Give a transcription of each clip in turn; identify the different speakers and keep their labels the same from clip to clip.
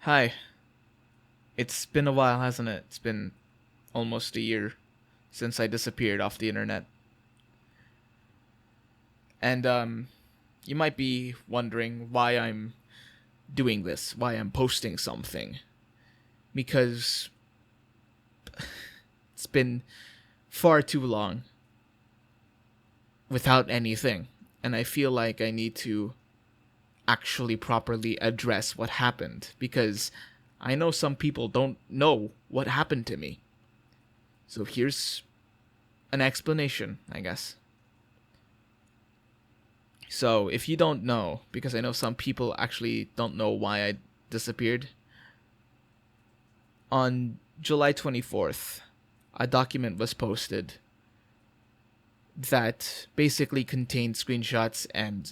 Speaker 1: Hi. It's been a while, hasn't it? It's been almost a year since I disappeared off the internet. And you might be wondering why I'm doing this, why I'm posting something. Because it's been far too long without anything. And I feel like I need to actually properly address what happened because I know some people don't know what happened to me. So here's an explanation, I guess. So, if you don't know, because I know some people actually don't know why I disappeared, on July 24th, a document was posted that basically contained screenshots and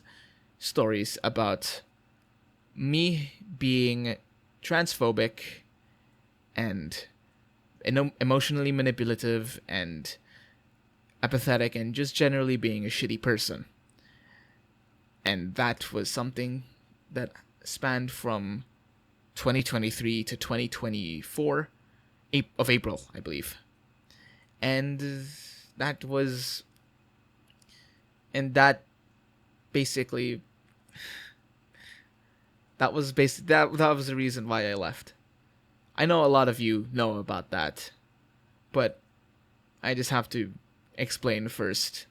Speaker 1: stories about me being transphobic and emotionally manipulative and apathetic and just generally being a shitty person. And that was something that spanned from 2023 to 2024 of April, I believe. And that was and that basically that was the reason why I left. I know a lot of you know about that, but I just have to explain first.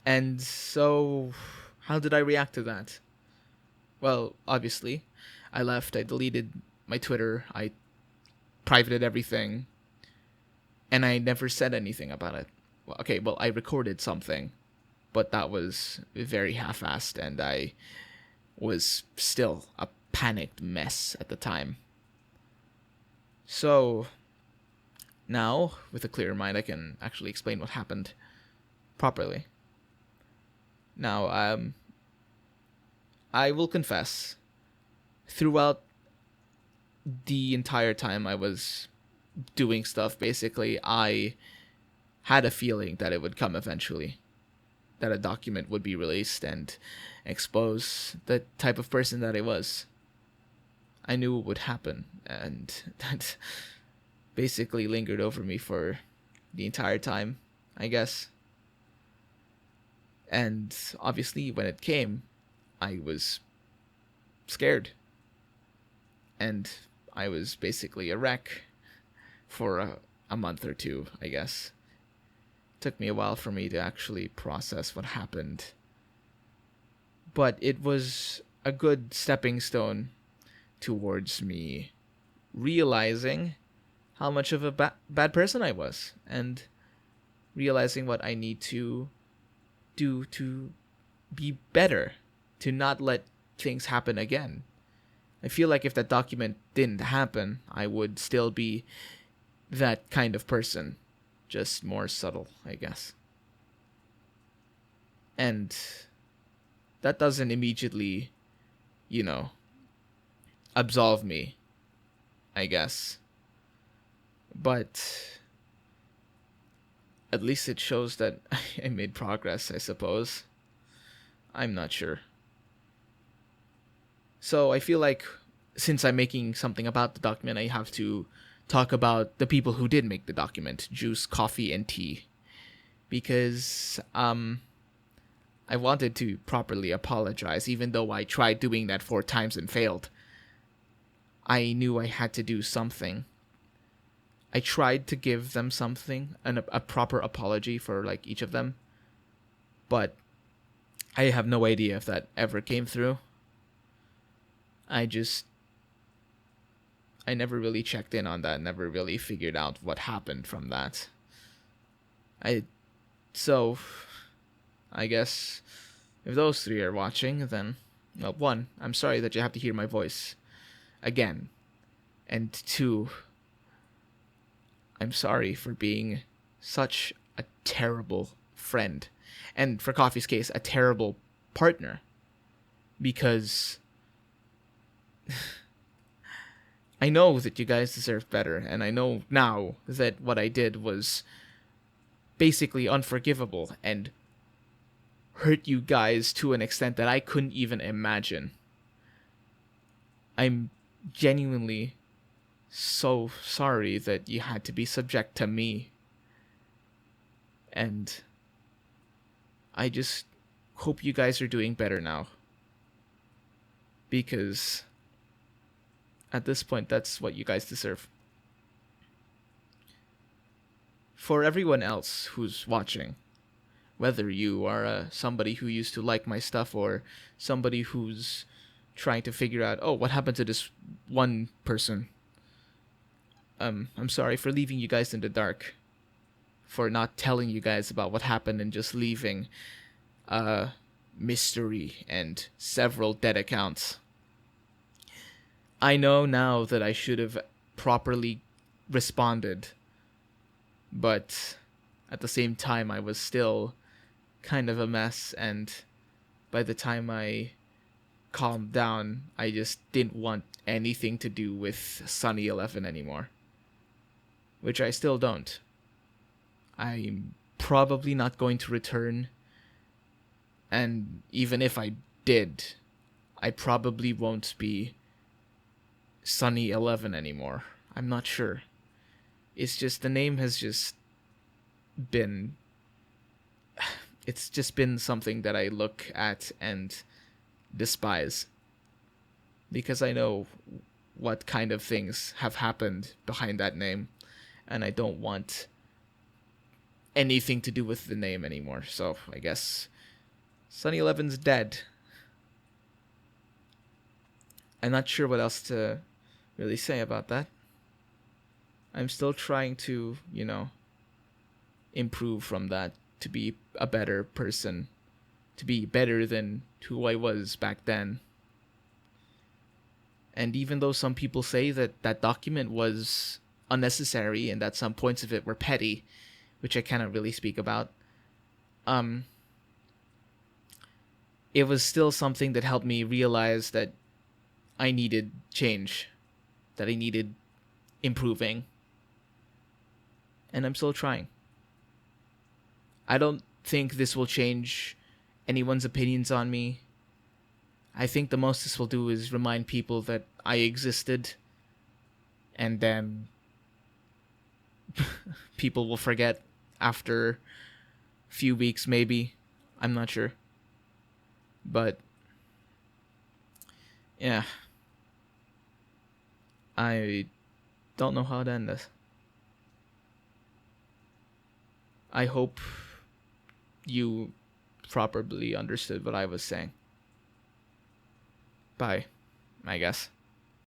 Speaker 1: And so, how did I react to that? Well, obviously, I left, I deleted my Twitter, I privated everything, and I never said anything about it. Well, I recorded something, but that was very half assed, and I was still a panicked mess at the time. So, now, with a clearer mind, I can actually explain what happened properly. Now, I will confess, throughout the entire time I was doing stuff, basically, I had a feeling that it would come eventually. That a document would be released and expose the type of person that I was. I knew it would happen, and that basically lingered over me for the entire time, I guess. And obviously, when it came, I was scared. And I was basically a wreck for a month or two, I guess. It took me a while for me to actually process what happened. But it was a good stepping stone towards me realizing how much of a bad person I was and realizing what I need to do to be better, to not let things happen again. I feel like if that document didn't happen, I would still be that kind of person, just more subtle, I guess. And that doesn't immediately, you know, absolve me, I guess. But at least it shows that I made progress, I suppose. I'm not sure. So I feel like since I'm making something about the document, I have to talk about the people who did make the document, juice, coffee, and tea. Because I wanted to properly apologize, even though I tried doing that 4 times and failed. I knew I had to do something. I tried to give them something, a proper apology for like each of them, but I have no idea if that ever came through. I never really checked in on that, never really figured out what happened from that. I so I guess if those three are watching, then well, one, I'm sorry that you have to hear my voice again. And two, I'm sorry for being such a terrible friend. And for Coffee's case, a terrible partner. Because I know that you guys deserve better, and I know now that what I did was basically unforgivable and hurt you guys to an extent that I couldn't even imagine. I'm genuinely so sorry that you had to be subject to me. And I just hope you guys are doing better now. Because at this point, that's what you guys deserve. For everyone else who's watching, whether you are somebody who used to like my stuff or somebody who's trying to figure out, oh, what happened to this one person? I'm sorry for leaving you guys in the dark, for not telling you guys about what happened and just leaving mystery and several dead accounts. I know now that I should have properly responded, but at the same time, I was still kind of a mess, and by the time I calmed down, I just didn't want anything to do with Sunny 11 anymore. Which I still don't. I'm probably not going to return, and even if I did, I probably won't be Sunny 11 anymore. I'm not sure. It's just the name has just been... It's just been something that I look at and despise. Because I know what kind of things have happened behind that name. And I don't want anything to do with the name anymore. So I guess Sunny 11's dead. I'm not sure what else to really say about that. I'm still trying to, improve from that, to be a better person, to be better than who I was back then. And even though some people say that that document was unnecessary and that some points of it were petty, which I cannot really speak about, it was still something that helped me realize that I needed change, that I needed improving. And I'm still trying. I don't think this will change anyone's opinions on me. I think the most this will do is remind people that I existed, and then people will forget after a few weeks, maybe. I'm not sure. But yeah, I don't know how to end this. I hope you properly understood what I was saying. Bye, I guess.